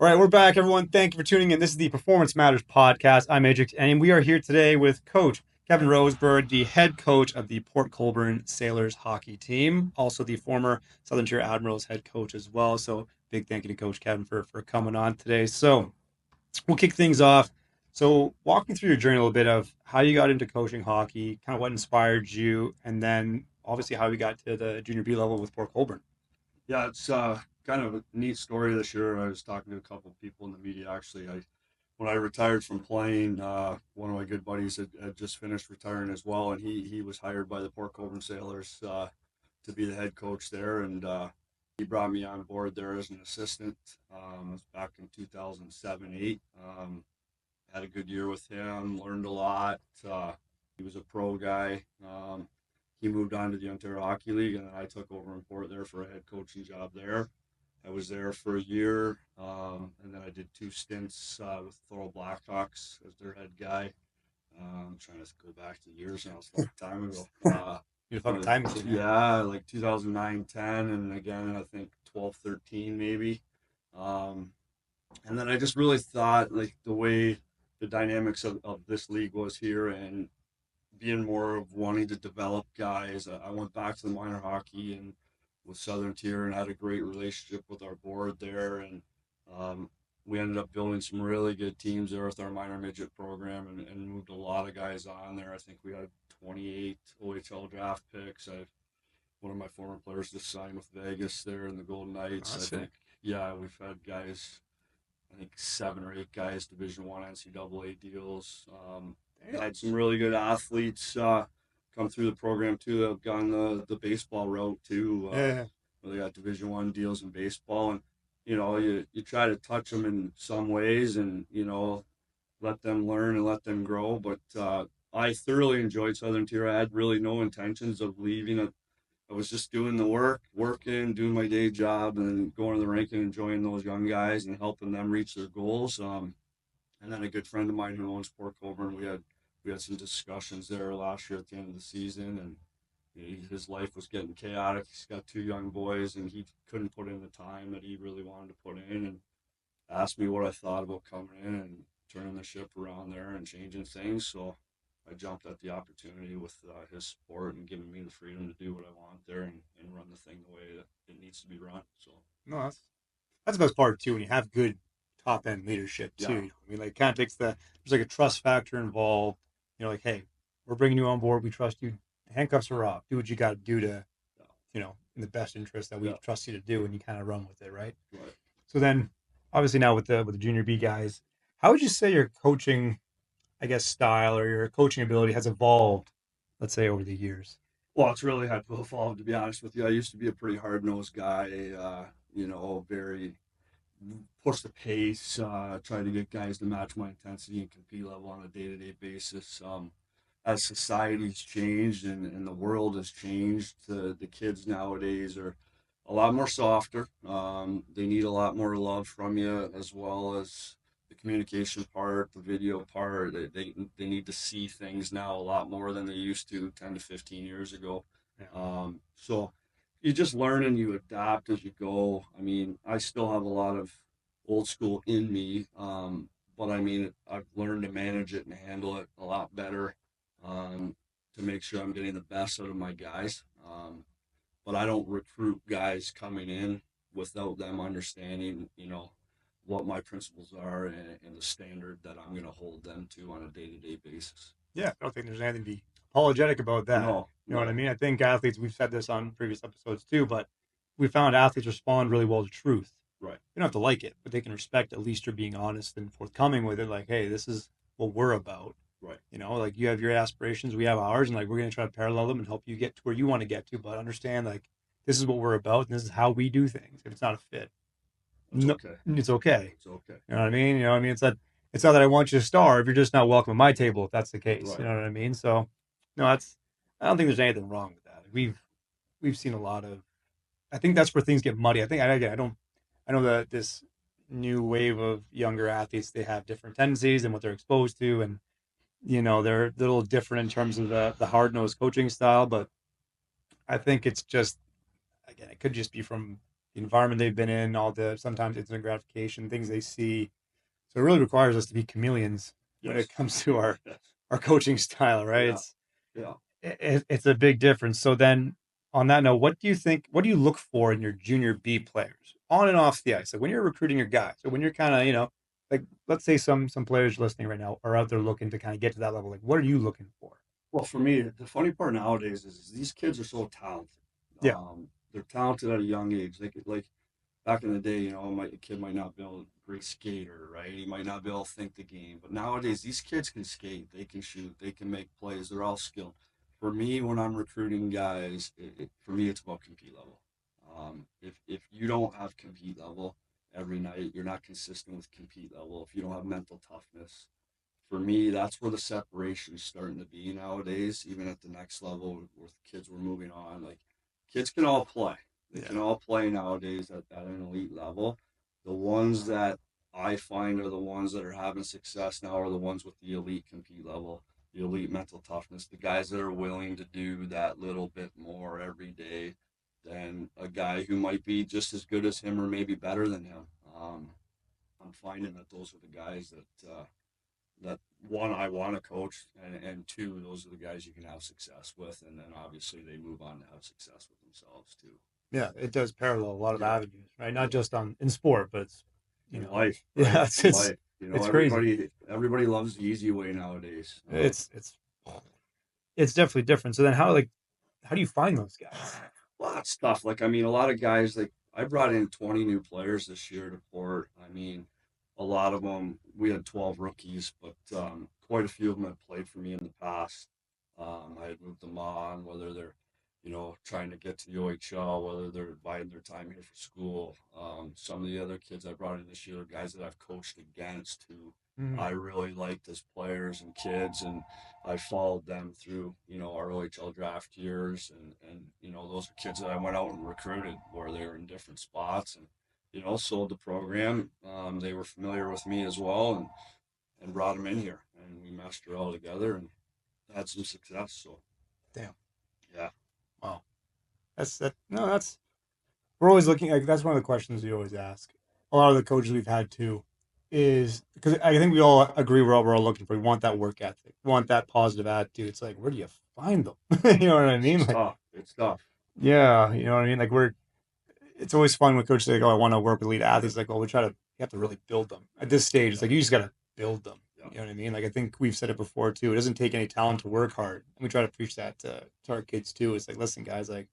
All right, we're back, everyone. Thank you for tuning in. This is the Performance Matters podcast. I'm Adrix, and we are here today with Coach Kevin Rosebrugh, the head coach of the Port Colborne Sailors hockey team, also the former Southern Tier Admirals head coach as well. So, big thank you to Coach Kevin for coming on today. So, we'll kick things off. So, walk me through your journey a little bit of how you got into coaching hockey, kind of what inspired you, and then obviously how you got to the junior B level with Port Colborne. Yeah, it's kind of a neat story this year. I was talking to a couple of people in the media actually. When I retired from playing, one of my good buddies had just finished retiring as well, and he was hired by the Port Colborne Sailors to be the head coach there, and he brought me on board there as an assistant. It was back in 2007, 8. Had a good year with him, learned a lot. He was a pro guy. He moved on to the Ontario Hockey League, and then I took over in Port there for a head coaching job there. I was there for a year, and then I did two stints with Thorold Blackhawks as their head guy. I'm trying to go back to years now; it's a long time ago. You're a fucking time machine, man. Yeah, like 2009, 10, and again I think 12, 13 maybe. Um, and then I just really thought like the way the dynamics of this league was here and being more of wanting to develop guys. I went back to the minor hockey and with Southern Tier and had a great relationship with our board there. And um, we ended up building some really good teams there with our minor midget program and moved a lot of guys on there. I think we had 28 OHL draft picks. One of my former players just signed with Vegas there in the Golden Knights. I Awesome. think, yeah, we've had guys, I think 7 or 8 guys, Division One NCAA deals. Damn. Had some really good athletes come through the program too. That have gone the baseball route too. Yeah. Where they got Division One deals in baseball, and you try to touch them in some ways, and let them learn and let them grow. But I thoroughly enjoyed Southern Tier. I had really no intentions of leaving it. I was just doing the work, working, doing my day job, and going to the rink and enjoying those young guys and helping them reach their goals. And then a good friend of mine who owns Port Colborne, we had some discussions there last year at the end of the season, and his life was getting chaotic. He's got 2 young boys, and he couldn't put in the time that he really wanted to put in, and asked me what I thought about coming in and turning the ship around there and changing things. So I jumped at the opportunity with his support and giving me the freedom to do what I want there and run the thing the way that it needs to be run. So No, that's the best part too. When you have good top end leadership too. yeah, I mean, like, kind of takes there's like a trust factor involved. Like, hey, we're bringing you on board. We trust you. Handcuffs are off. Do what you got to do to, yeah, in the best interest that we yeah, trust you to do, and you kind of run with it, right? right. So then, obviously now with the junior B guys, how would you say your coaching, I guess, style or your coaching ability has evolved? Let's say over the years. Well, it's really had to evolve, to be honest with you. I used to be a pretty hard nosed guy, very push the pace, try to get guys to match my intensity and compete level on a day to day basis. As society's changed and the world has changed, the kids nowadays are a lot more softer. They need a lot more love from you, as well as the communication part, the video part. They need to see things now a lot more than they used to 10 to 15 years ago. Yeah. So you just learn and you adapt as you go. I mean, I still have a lot of old school in me, but I mean, I've learned to manage it and handle it a lot better, to make sure I'm getting the best out of my guys. But I don't recruit guys coming in without them understanding, what my principles are and the standard that I'm going to hold them to on a day to day basis. Yeah, I don't think there's anything to be apologetic about that. No, You know what I no, mean? I think athletes, we've said this on previous episodes too, but we found athletes respond really well to truth. right, They don't have to like it, but they can respect at least you're being honest and forthcoming with it. Like, hey, this is what we're about. right, Like, you have your aspirations, we have ours, and like we're gonna try to parallel them and help you get to where you want to get to. But understand, like, this is what we're about, and this is how we do things. If it's not a fit, that's no, okay. it's okay. It's okay. You know what I mean? It's not that I want you to starve. You're just not welcome at my table if that's the case. You Right. know what I mean? So, no, I don't think there's anything wrong with that. We've seen a lot of. I think that's where things get muddy. I think again, I don't. I know that this new wave of younger athletes, they have different tendencies and what they're exposed to, and they're a little different in terms of the hard nosed coaching style. But I think it's just, again, it could just be from the environment they've been in, all the sometimes instant gratification, things they see. So it really requires us to be chameleons when it Yes. comes to Yes. our coaching style, right? Yeah. Yeah. It's a big difference. So then, on that note, what do you think? What do you look for in your junior B players on and off the ice? Like when you're recruiting your guys, so when you're kind of like let's say some players listening right now are out there looking to kind of get to that level. Like what are you looking for? Well, for me, the funny part nowadays is these kids are so talented. Yeah, They're talented at a young age. Like back in the day, a kid might not be a great skater, right? He might not be able to think the game. But nowadays, these kids can skate, they can shoot, they can make plays. They're all skilled. For me, when I'm recruiting guys, for me, it's about compete level. If you don't have compete level every night, you're not consistent with compete level. If you don't have mental toughness, for me, that's where the separation is starting to be nowadays, even at the next level with kids we're moving on. Like kids can all play. They yeah, can all play nowadays at an elite level. The ones that I find are the ones that are having success now are the ones with the elite compete level, the elite mental toughness, the guys that are willing to do that little bit more every day than a guy who might be just as good as him or maybe better than him. I'm finding that those are the guys that one I want to coach, and two, those are the guys you can have success with, and then obviously they move on to have success with themselves too. yeah. It does parallel a lot of Yeah, avenues, right? Not yeah. just on in sport, but it's In life, right? yeah, In life, it's crazy. everybody loves the easy way nowadays. It's it's definitely different. So then how do you find those guys? Well, that's tough. Like, I mean, a lot of guys, like, I brought in 20 new players this year to Port. I mean, a lot of them, we had 12 rookies, but quite a few of them have played for me in the past. I had moved them on, whether they're, trying to get to the OHL, whether they're biding their time here for school. Some of the other kids I brought in this year are guys that I've coached against who Mhm. I really liked as players and kids. And I followed them through, our OHL draft years, and those are kids that I went out and recruited where they were in different spots, and sold the program. They were familiar with me as well, and brought them in here, and we meshed it all together and had some success. So Damn. yeah, Wow. That's that. No, that's we're always looking like that's one of the questions we always ask. A lot of the coaches we've had too is because I think we all agree we're all looking for. We want that work ethic, we want that positive attitude. It's like where do you find them? You know what I mean? it's Like tough. It's tough. yeah, you know what I mean. Like we're it's always fun when coaches say, like, "Oh, I want to work with elite athletes." Like, well, you have to really build them at this stage. It's Yeah, like you just got to build them. yeah, You know what I mean? Like I think we've said it before too. It doesn't take any talent to work hard, and we try to preach that to our kids too. It's like, listen, guys, like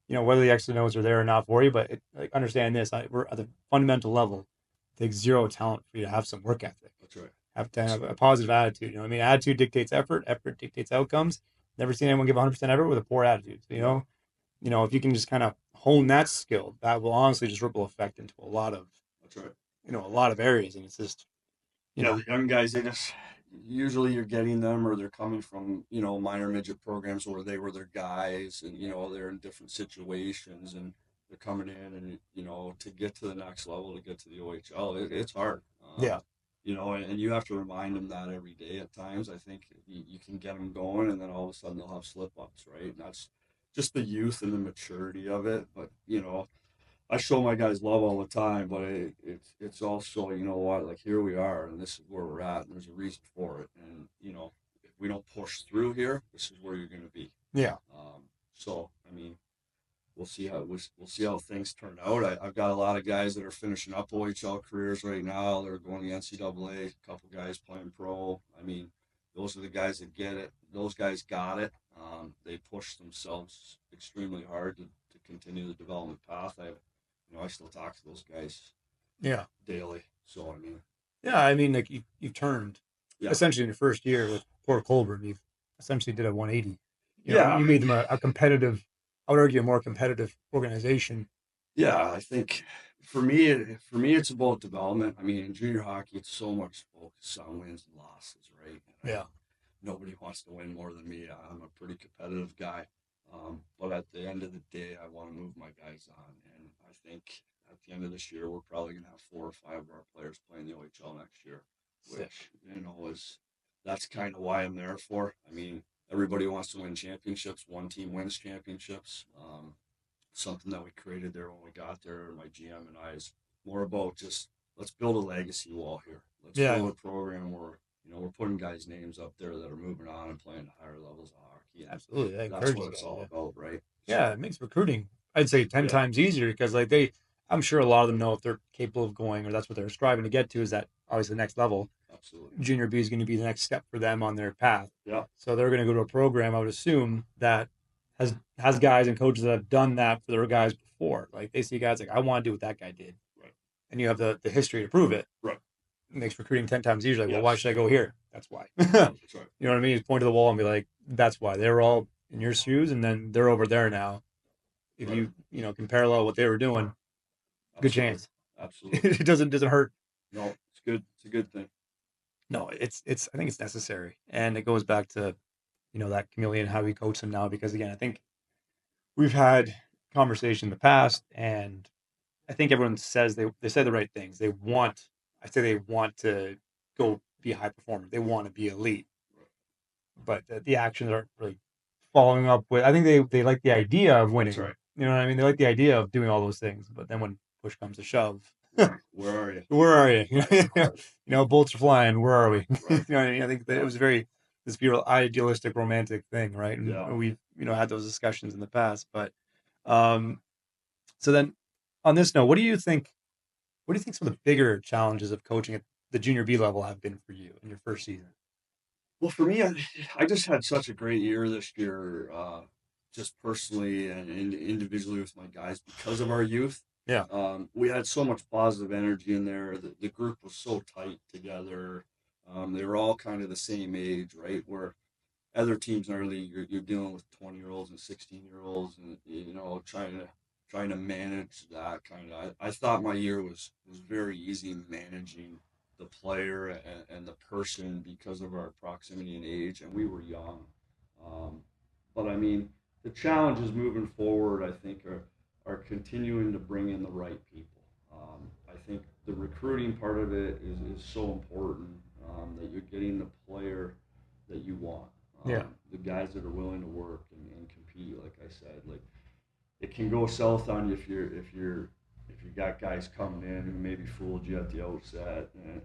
whether the X's and O's are there or not for you, but like understand this: we're at the fundamental level. It takes zero talent for you to have some work ethic, that's right. have to have a positive attitude. You know what I mean? Attitude dictates effort. Effort dictates outcomes. Never seen anyone give 100% effort with a poor attitude. So, Yeah, if you can just kind of hone that skill, that will honestly just ripple effect into that's right. a lot of areas. And it's just, you Yeah, know, the young guys, they just usually you're getting them or they're coming from, minor midget programs where they were their guys and, they're in different situations and they're coming in and, to get to the next level, to get to the OHL, it's hard. yeah, And you have to remind them that every day at times. I think you can get them going and then all of a sudden they'll have slip ups, right? And that's just the youth and the maturity of it. But, I show my guys love all the time, but it's also, what, like here we are and this is where we're at and there's a reason for it. And, if we don't push through here, this is where you're going to be. yeah, So, I mean, we'll see how things turn out. I've got a lot of guys that are finishing up OHL careers right now. They're going to the NCAA, a couple guys playing pro. I mean, those are the guys that get it. Those guys got it. They push themselves extremely hard to continue the development path. I still talk to those guys yeah, daily. So I mean, yeah. I mean, like you've turned yeah, essentially in your first year with Port Colborne, you've essentially did a 180. yeah, You made them a competitive, I would argue, a more competitive organization. yeah. I think for me, it's about development. I mean, in junior hockey, it's so much focus on wins and losses, right? And Yeah, nobody wants to win more than me. I'm a pretty competitive guy. But at the end of the day, I want to move my guys on. And I think at the end of this year, we're probably going to have 4 or 5 of our players playing the OHL next year, sick. which, is that's kind of why I'm there for. I mean, everybody wants to win championships. One team wins championships. something that we created there when we got there. My GM and I is more about just let's build a legacy wall here. Let's Yeah, build a program where we're putting guys' names up there that are moving on and playing higher levels of hockey, and absolutely. That that's encourages what it's guys. all Yeah. about, right? Yeah, So it makes recruiting, I'd say, 10 yeah, times easier because like I'm sure a lot of them know if they're capable of going or that's what they're striving to get to is that obviously the next level. absolutely. Junior B is going to be the next step for them on their path. Yeah, So they're going to go to a program, I would assume, that has guys and coaches that have done that for their guys before. Like they see guys like, I want to do what that guy did. right, And you have the history to prove it. right. It makes recruiting 10 times easier. Like, well, why Yes, should I go here? That's why. that's right. You know what I mean? You point to the wall and be like, that's why. They're all in your shoes and then they're over there now. If Right. you can parallel what they were doing, good Absolutely. chance. Absolutely. It doesn't hurt. No, it's good. It's a good thing. No, it's I think it's necessary. And it goes back to, that chameleon, how we coach them now, because again, I think we've had conversation in the past and I think everyone says they say the right things. I say they want to go be a high performer. They want to be elite, Right. but the actions aren't really following up with. I think they like the idea of That's winning. right. You know what I mean? They like the idea of doing all those things, but then when push comes to shove, Where are you? where are you? Right. Bullets are flying. Where are we? Right. What I mean? I think that it Yeah. was very this beautiful idealistic romantic thing, right? And Yeah. we've had those discussions in the past, but um, so then on this note, what do you think? What do you think some of the bigger challenges of coaching at the junior B level have been for you in your first season? Well, for me, I just had such a great year this year, just personally and individually with my guys because of our youth. Yeah, We had so much positive energy in there. The group was so tight together. They were all kind of the same age, right? Where other teams in our league, you're dealing with 20-year-olds and 16-year-olds, and trying to manage that kind of. I thought my year was very easy managing the player and the person because of our proximity and age, and we were young. Um, but I mean, the challenges moving forward, I think, are continuing to bring in the right people. I think the recruiting part of it is so important, that you're getting the player that you want, yeah, the guys that are willing to work and compete. Like I said, like it can go south on you if you got guys coming in who maybe fooled you at the outset, and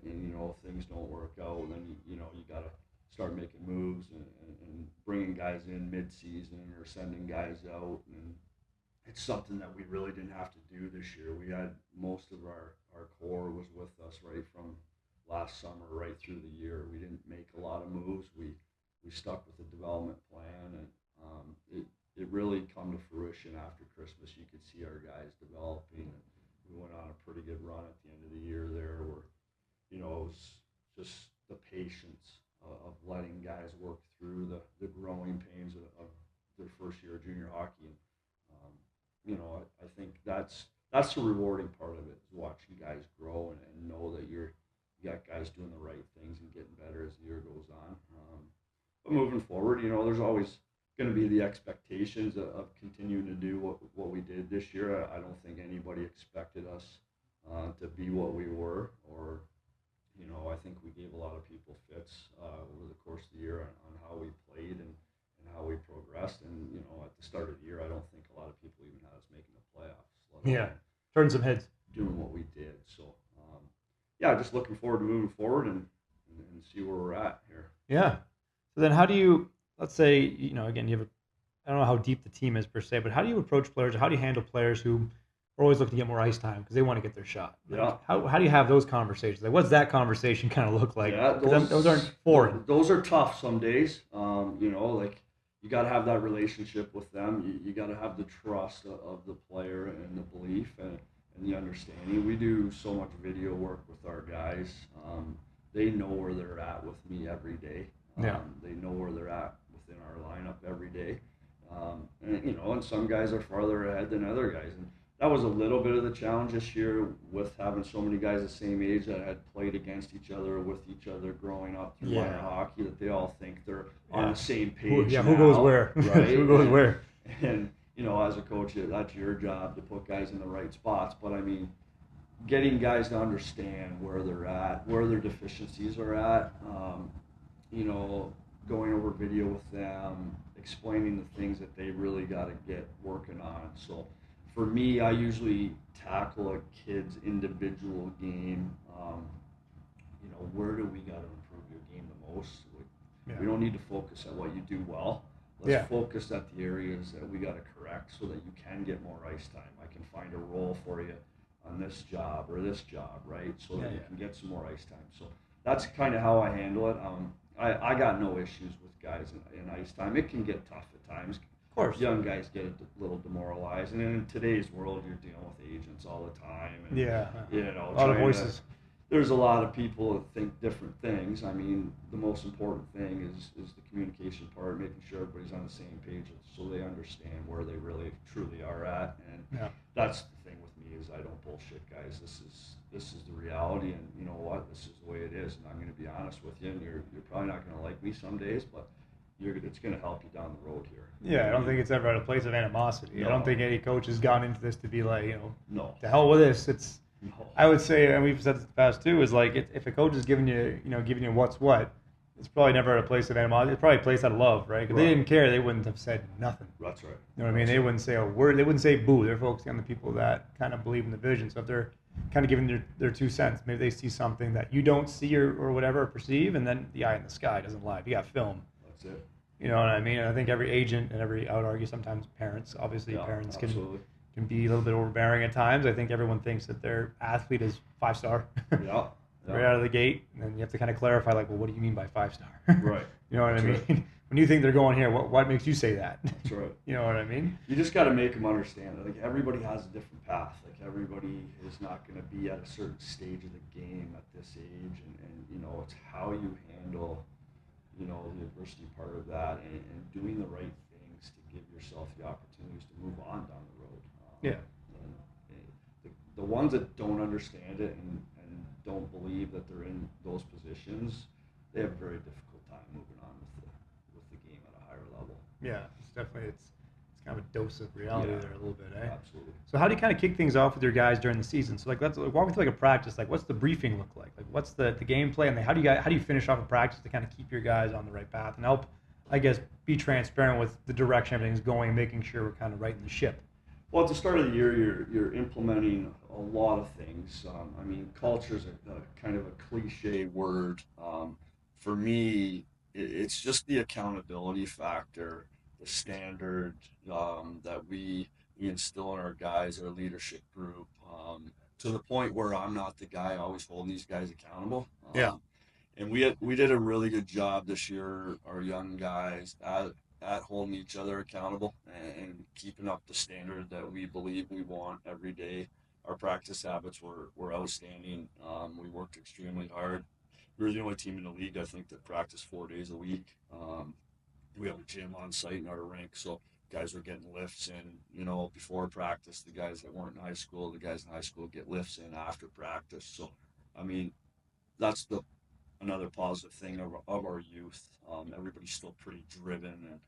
things don't work out. And then you got to start making moves and bringing guys in mid-season or sending guys out. And it's something that we really didn't have to do this year. We had most of our core was with us right from last summer right through the year. We didn't make a lot of moves. We stuck with the development plan, and it really come to fruition after Christmas. You could see our guys developing, and we went on a pretty good run at the end of the year there, where it was just the patience of letting guys work through the growing pains of their first year of junior hockey. And I think that's the rewarding part of it, is watching guys grow and know that you got guys doing the right things and getting better as the year goes on. But moving forward, there's always going to be the expectations of continuing to do what we did this year. I don't think anybody expected us to be what we were, or I think we gave a lot of people fits over the course of the year on how we played and how we progressed. And at the start of the year, I don't think a lot of people even had us making the playoffs, let yeah, alone turn some heads. doing what we did. So yeah, just looking forward to moving forward and see where we're at here. Yeah. So then, how do you? Let's say again you have I don't know how deep the team is per se, but how do you approach players? How do you handle players who are always looking to get more ice time because they want to get their shot? Like, Yeah. how do you have those conversations? Like, what's that conversation kind of look like? Yeah, Because those aren't foreign. those are tough some days. Like you got to have that relationship with them. You got to have the trust of the player and the belief and the understanding. We do so much video work with our guys. They know where they're at with me every day. Yeah. They know where they're at within our lineup every day. And some guys are farther ahead than other guys. And that was a little bit of the challenge this year with having so many guys the same age that had played against each other, with each other growing up through minor hockey, that they all think they're on the same page. Who goes where? Right? Who goes where? And as a coach, that's your job to put guys in the right spots. But I mean, getting guys to understand where they're at, where their deficiencies are at, going over video with them, explaining the things that they really got to get working on. So for me, I usually tackle a kid's individual game. Where do we got to improve your game the most? Yeah. We don't need to focus at what you do well. Let's Yeah. focus at the areas that we got to correct so that you can get more ice time. I can find a role for you on this job or this job, right? So that you can get some more ice time. So that's kind of how I handle it. I got no issues with guys in ice time. It can get tough at times. Of course. Young guys get a little demoralized, and in today's world, you're dealing with agents all the time. And, Yeah. a lot of voices. There's a lot of people that think different things. I mean, the most important thing is the communication part, making sure everybody's on the same page so they understand where they really truly are at. And Yeah. that's the thing with me is I don't bullshit, guys. This is the reality, and you know what? This is the way it is, and I'm going to be honest with you. And you're probably not going to like me some days, but it's going to help you down the road here. Yeah, I don't think it's ever at a place of animosity. No. I don't think any coach has gone into this to be like, no, to hell with this. It's no. I would say, and we've said this in the past too, is like if a coach is giving you what's what, it's probably never at a place of animosity. It's probably a place out of love, right? If they didn't care, they wouldn't have said nothing. That's right. You know what I mean? They wouldn't say a word. They wouldn't say boo. They're focusing on the people that kind of believe in the vision. So if they're kind of giving their 2 cents, maybe they see something that you don't see or whatever or perceive, and then the eye in the sky doesn't lie. If you got film. That's it. You know what I mean? And I think every agent and I would argue sometimes parents, obviously parents can be a little bit overbearing at times. I think everyone thinks that their athlete is 5-star Yeah. right out of the gate, and then you have to kind of clarify, like, well, what do you mean by 5-star? Right. You know what I mean? Right. When you think they're going here, what makes you say that? That's right. You know what I mean? You just got to make them understand that, like, everybody has a different path. Like, everybody is not going to be at a certain stage of the game at this age, and it's how you handle, the adversity part of that, and doing the right things to give yourself the opportunities to move on down the road. Yeah. The ones that don't understand it and don't believe that they're in those positions, they have a very difficult time moving on with the game at a higher level. Yeah, it's kind of a dose of reality there a little bit, eh? Absolutely. So how do you kind of kick things off with your guys during the season? So let's walk me through like a practice. Like, what's the briefing look like? Like, what's the game plan? Like, how do you finish off a practice to kind of keep your guys on the right path and help, I guess, be transparent with the direction everything's going, and making sure we're kind of righting the ship? Well, at the start of the year, you're implementing a lot of things. Culture is a kind of a cliche word. For me, it's just the accountability factor, the standard that we instill in our guys, our leadership group, to the point where I'm not the guy always holding these guys accountable. Yeah. And we did a really good job this year, our young guys, at holding each other accountable and keeping up the standard that we believe we want every day. Our practice habits were outstanding. We worked extremely hard. We were the only team in the league, I think, that practiced 4 days a week. We have a gym on site in our rink, so guys were getting lifts in, before practice. The guys that weren't in high school, the guys in high school get lifts in after practice. So, that's another positive thing of our youth. Everybody's still pretty driven and,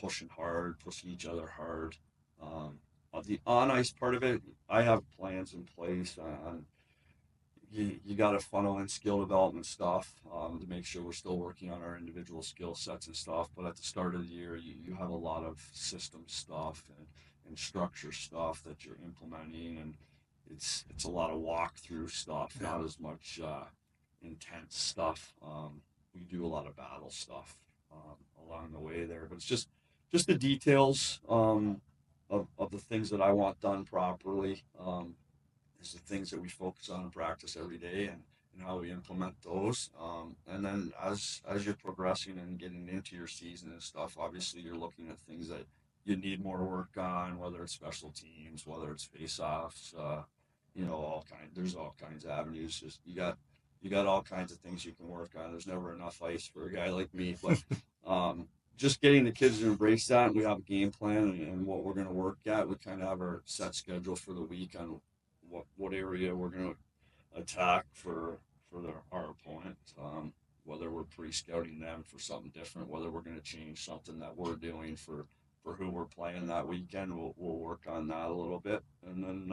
pushing hard, pushing each other hard. On the on ice part of it, I have plans in place on you got to funnel in skill development stuff to make sure we're still working on our individual skill sets and stuff. But at the start of the year, you have a lot of system stuff and structure stuff that you're implementing, and it's a lot of walkthrough stuff, not as much intense stuff. We do a lot of battle stuff along the way there, but it's just the details of the things that I want done properly. Is the things that we focus on in practice every day, and how we implement those. And then as you're progressing and getting into your season and stuff, obviously you're looking at things that you need more work on, whether it's special teams, whether it's face-offs, there's all kinds of avenues. Just you got all kinds of things you can work on. There's never enough ice for a guy like me, but just getting the kids to embrace that, and we have a game plan and what we're going to work at. We kind of have our set schedule for the week on what area we're going to attack for our opponent, whether we're pre-scouting them for something different, whether we're going to change something that we're doing for who we're playing that weekend. We'll work on that a little bit, and then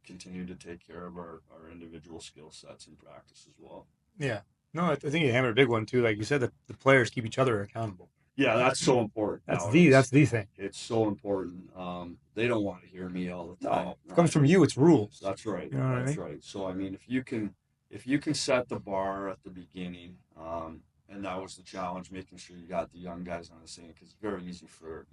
continue to take care of our individual skill sets in practice as well. Yeah. No, I think you hammered a big one too. Like you said, the players keep each other accountable. Yeah, that's so important That's nowadays. the thing. It's so important. They don't want to hear me all the time. No, if it comes from you, it's rules. That's right. You know what I That's mean? right. So I mean, if you can set the bar at the beginning, and that was the challenge, making sure you got the young guys on the scene, because it's very easy for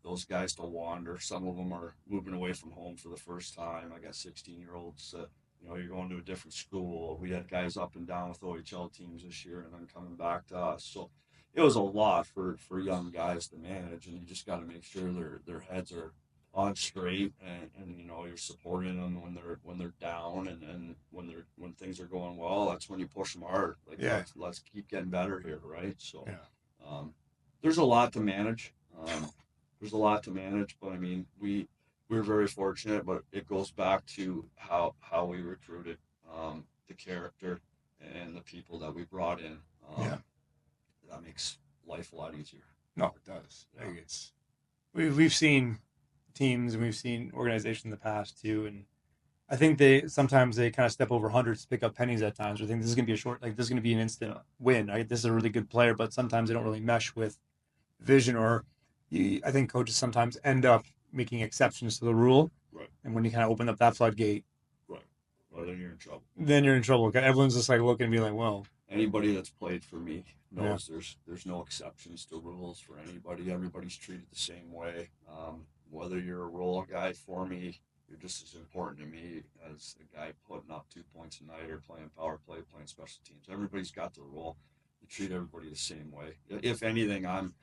those guys to wander. Some of them are moving away from home for the first time. I got 16-year-olds. You're going to a different school. We had guys up and down with OHL teams this year, and then coming back to us. So it was a lot for young guys to manage, and you just got to make sure their heads are on straight, and you're supporting them when they're down, and when things are going well, that's when you push them hard, like Yeah. let's keep getting better here, right? So Yeah. there's a lot to manage. There's a lot to manage, but I mean, we're very fortunate, but it goes back to how we recruited, the character and the people that we brought in. Yeah. That makes life a lot easier. No, it does. Yeah. Like we've seen teams and we've seen organizations in the past too, and I think they sometimes they kind of step over hundreds to pick up pennies at times. Or think this is gonna be a short, like this is gonna be an instant win. Right? This is a really good player, but sometimes they don't really mesh with vision, or I think coaches sometimes end up making exceptions to the rule. Right. And when you kind of open up that floodgate, right. Well, then you're in trouble. Then you're in trouble. Everyone's just like looking and be like, well, anybody that's played for me knows Yeah. there's no exceptions to rules for anybody. Everybody's treated the same way. Whether you're a role guy for me, you're just as important to me as the guy putting up 2 points a night or playing power play, playing special teams. Everybody's got their role. You treat everybody the same way. If anything, I'm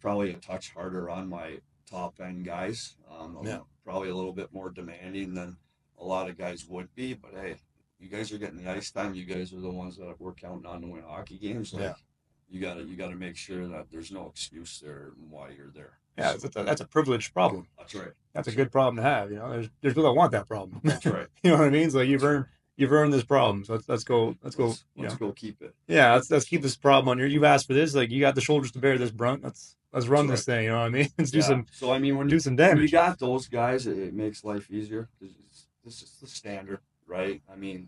probably a touch harder on my top end guys. Yeah. Probably a little bit more demanding than a lot of guys would be. But hey, you guys are getting the ice time. You guys are the ones that we're counting on to win hockey games. Like, Yeah. you gotta make sure that there's no excuse there and why you're there. Yeah, that's a privileged problem. That's right. That's a good problem to have. There's people that want that problem. That's right. You know what I mean? It's like you've earned this problem. So let's go. Let's go keep it. Yeah, let's keep this problem on your. You've asked for this. Like you got the shoulders to bear this brunt. Let's run this thing. You know what I mean? Let's do some. So I mean, when do some damage. When you got those guys, it makes life easier. This is the standard, right? I mean,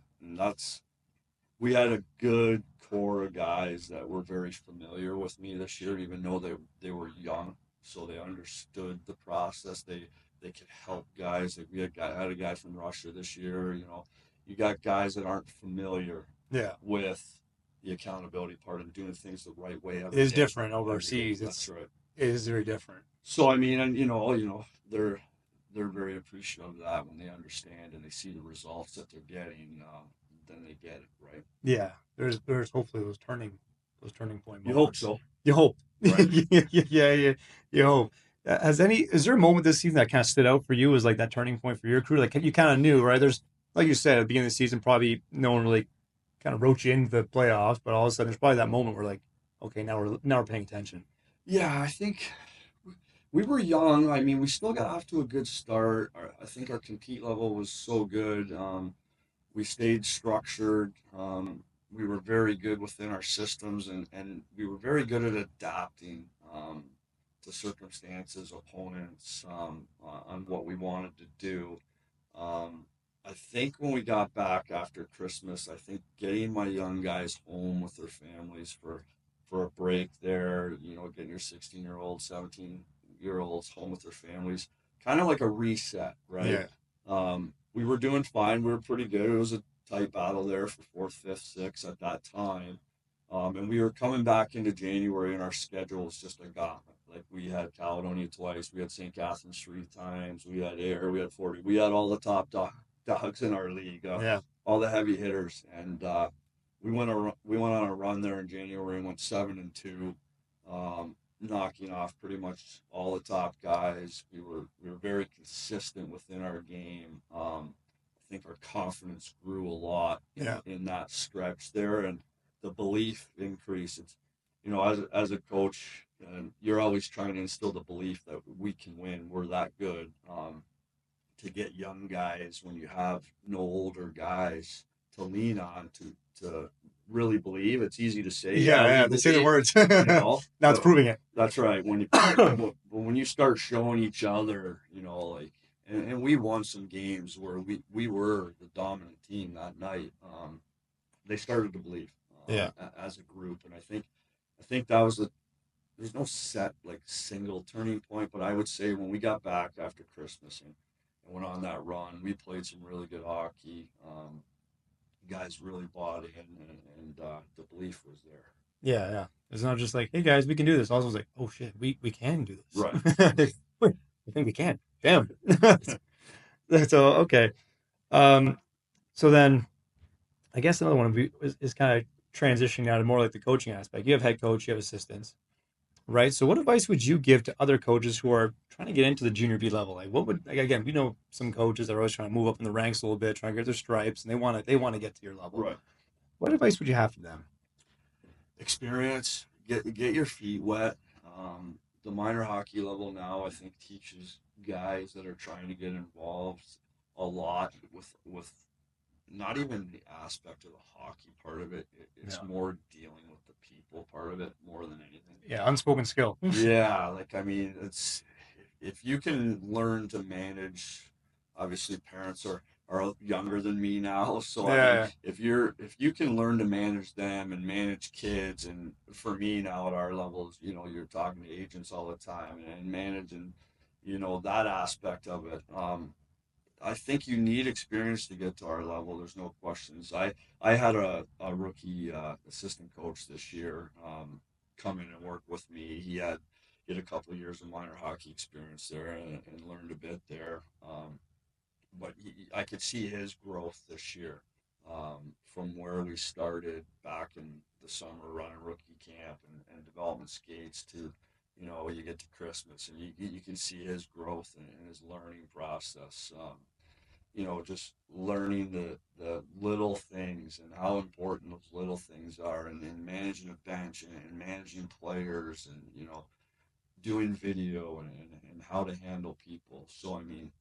we had a good core of guys that were very familiar with me this year, even though they were young, so they understood the process. They could help guys. Like I had a guy from Russia this year. You got guys that aren't familiar with the accountability part and doing things the right way. It is different overseas. That's right. It is very different. So I mean, and they're very appreciative of that when they understand and they see the results that they're getting. Then they get it, right? Yeah, there's hopefully those turning point moments. You hope so. You hope. Right. yeah. You hope. Is there a moment this season that kind of stood out for you as like that turning point for your crew? Like you kind of knew, right? There's, like you said, at the beginning of the season, probably no one really kind of wrote you into the playoffs, but all of a sudden there's probably that moment where like, okay, now we're paying attention. Yeah, I think we were young. I mean, we still got off to a good start. I think our compete level was so good. We stayed structured. We were very good within our systems, and we were very good at adapting to circumstances, opponents, on what we wanted to do. I think when we got back after Christmas, I think getting my young guys home with their families for a break there, getting your 16-year-old, 17-year-olds home with their families, kind of like a reset, right? Yeah. We were doing fine. We were pretty good. It was a tight battle there for fourth, fifth, sixth at that time. And we were coming back into January, and our schedule was just a gauntlet. Like we had Caledonia twice, we had St. Catharines 3 times, we had Ayr, we had 40, we had all the top dogs in our league, all the heavy hitters, and we went on a run there in January and went 7-2, knocking off pretty much all the top guys. We were very consistent within our game. I think our confidence grew a lot in that stretch there, and the belief increased. It's, as a coach, you're always trying to instill the belief that we can win. We're that good. To get young guys when you have no older guys to lean on to really believe. It's easy to say. Yeah, they say the words. Now it's proving it. That's right. When you start showing each other, and we won some games where we were the dominant team that night. They started to believe as a group, and I think that was there's no set like single turning point, but I would say when we got back after Christmas and went on that run, we played some really good hockey. Guys really bought in, and the belief was there. Yeah, yeah. It's not just like, hey guys, we can do this. Also, it's like, oh shit, we can do this. Right. Wait, I think we can. Damn. So okay. Um, so then I guess another one is kind of transitioning out of more like the coaching aspect. You have head coach, you have assistants, right? So what advice would you give to other coaches who are trying to get into the junior B level? Like what would, like, again, we know some coaches that are always trying to move up in the ranks a little bit, trying to get their stripes, and they want to get to your level. Right. What advice would you have for them? Experience, get your feet wet. The minor hockey level now, I think, teaches guys that are trying to get involved a lot with not even the aspect of the hockey part of it. It's Yeah. more dealing with the people part of it more than anything. Yeah, unspoken skill. Yeah, like I mean, it's if you can learn to manage. Obviously, parents are younger than me now, so I mean, Yeah, if you can learn to manage them and manage kids, and for me now at our levels, you're talking to agents all the time and managing, that aspect of it. I think you need experience to get to our level. There's no questions. I had a rookie assistant coach this year come in and work with me. He had a couple of years of minor hockey experience there and learned a bit there. But I could see his growth this year from where we started back in the summer running rookie camp and development skates to you get to Christmas and you can see his growth and his learning process. Just learning the little things and how important those little things are, and managing a bench and managing players, and doing video and how to handle people. So I mean,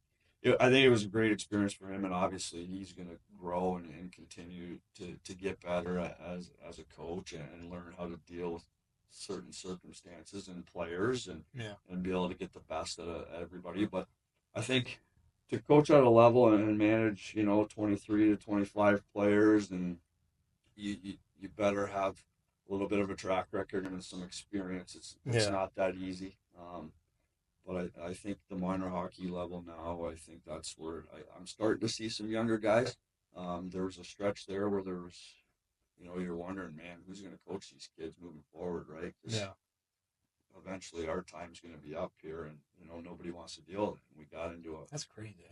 I think it was a great experience for him, and obviously he's going to grow and continue to get better as a coach and learn how to deal with certain circumstances and players, yeah, and be able to get the best out of everybody. But I think to coach at a level and manage 23 to 25 players, and you better have a little bit of a track record and some experience. It's yeah. not that easy. But I think the minor hockey level now, I think that's where I'm starting to see some younger guys. There was a stretch there where there was, you're wondering, man, who's going to coach these kids moving forward, right? Because Yeah. eventually our time's going to be up here, and nobody wants to deal with it. We got into a, That's crazy.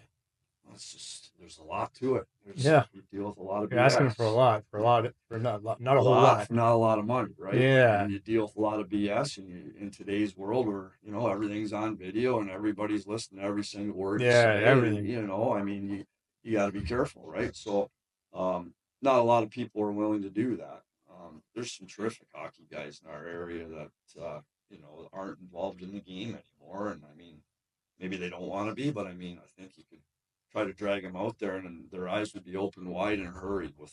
it's just there's a lot to it. Yeah. We deal with a lot of You're asking for a BS. lot, for not A a whole lot lot. for not a lot of money, right? Yeah. And you deal with a lot of BS, and in today's world where everything's on video and everybody's listening to every single word you Yeah, say, and everything. I mean, you got to be careful, right? So, not a lot of people are willing to do that. There's some terrific hockey guys in our area that aren't involved in the game anymore, and I mean, maybe they don't want to be, but I mean, I think you could try to drag them out there, and their eyes would be open wide and hurried with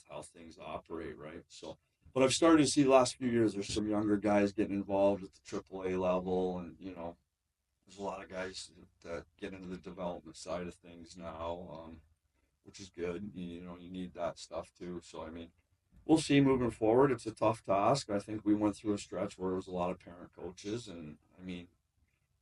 how things operate, right? So, but I've started to see the last few years there's some younger guys getting involved at the AAA level, and there's a lot of guys that get into the development side of things now, which is good. You need that stuff too. So I mean, we'll see moving forward. It's a tough task. I think we went through a stretch where there was a lot of parent coaches, and I mean,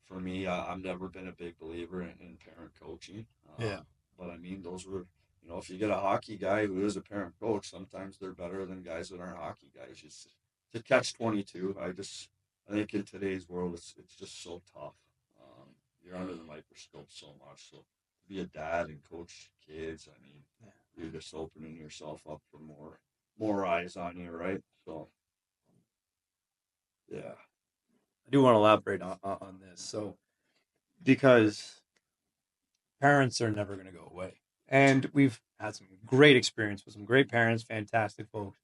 for me, I've never been a big believer in parent coaching. Yeah. But I mean, those were, if you get a hockey guy who is a parent coach, sometimes they're better than guys that aren't hockey guys. It's a catch 22. I think in today's world, it's just so tough. You're under the microscope so much. So to be a dad and coach kids, I mean, you're just opening yourself up for more eyes on you, right? So yeah, I do want to elaborate on this. So, because parents are never going to go away. And we've had some great experience with some great parents, fantastic folks.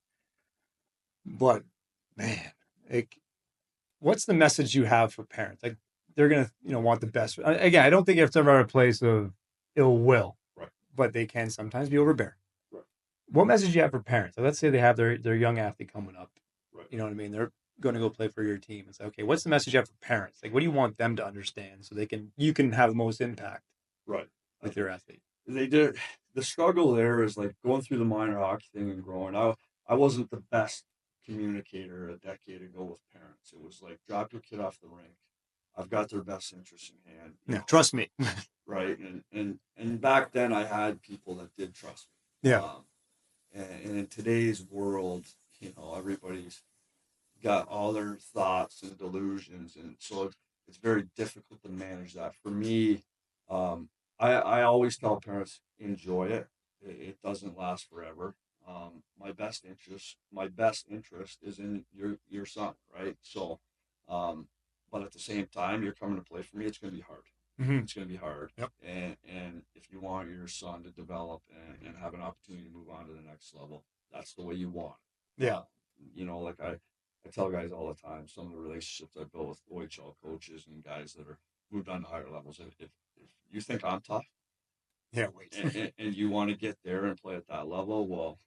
But man, like, what's the message you have for parents? Like, they're gonna, want the best. Again, I don't think you have to ever a place of ill will, right, but they can sometimes be overbearing. right, What message do you have for parents? Like, let's say they have their young athlete coming up. right, You know what I mean? They're going to go play for your team. It's like, okay, what's the message you have for parents? Like, what do you want them to understand so you can have the most impact right. with your athlete? They did the struggle there is like going through the minor hockey thing and growing. I wasn't the best communicator a decade ago with parents. It was like, drop your kid off the rink. I've got their best interest in hand. Yeah, trust me. Right. And back then I had people that did trust me. Yeah. And in today's world, everybody's got all their thoughts and delusions, and so it's very difficult to manage that. For me, I always tell parents, enjoy it. It doesn't last forever. My best interest is in your son, right? So, but at the same time, you're coming to play for me. It's going to be hard. Mm-hmm. It's going to be hard. Yep. And if you want your son to develop and have an opportunity to move on to the next level, that's the way you want. Yeah. Like I tell guys all the time, some of the relationships I built with OHL coaches and guys that are moved on to higher levels. If you think I'm tough, Yeah, wait. and you want to get there and play at that level, well,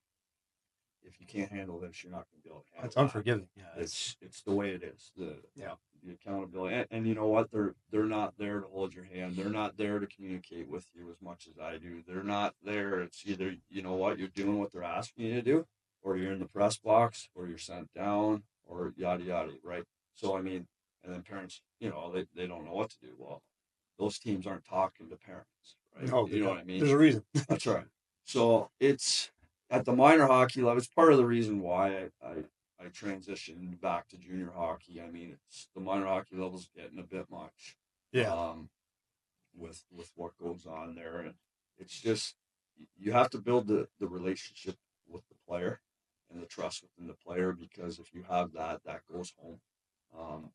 if you can't handle this, you're not going to be able to handle That's that. unforgiving. Yeah. It's the way it is. Yeah. The accountability, and you know what? They're not there to hold your hand. They're not there to communicate with you as much as I do. They're not there. It's either you're doing what they're asking you to do, or you're in the press box, or you're sent down, or yada yada. Right. So I mean, and then parents, they don't know what to do. Well, those teams aren't talking to parents, right? No, You know what I mean? there's a reason. That's right. So it's at the minor hockey level. It's part of the reason why I transitioned back to junior hockey. I mean, it's the minor hockey level's getting a bit much. Yeah. With what goes on there, and it's just you have to build the relationship with the player and the trust within the player, because if you have that, that goes home.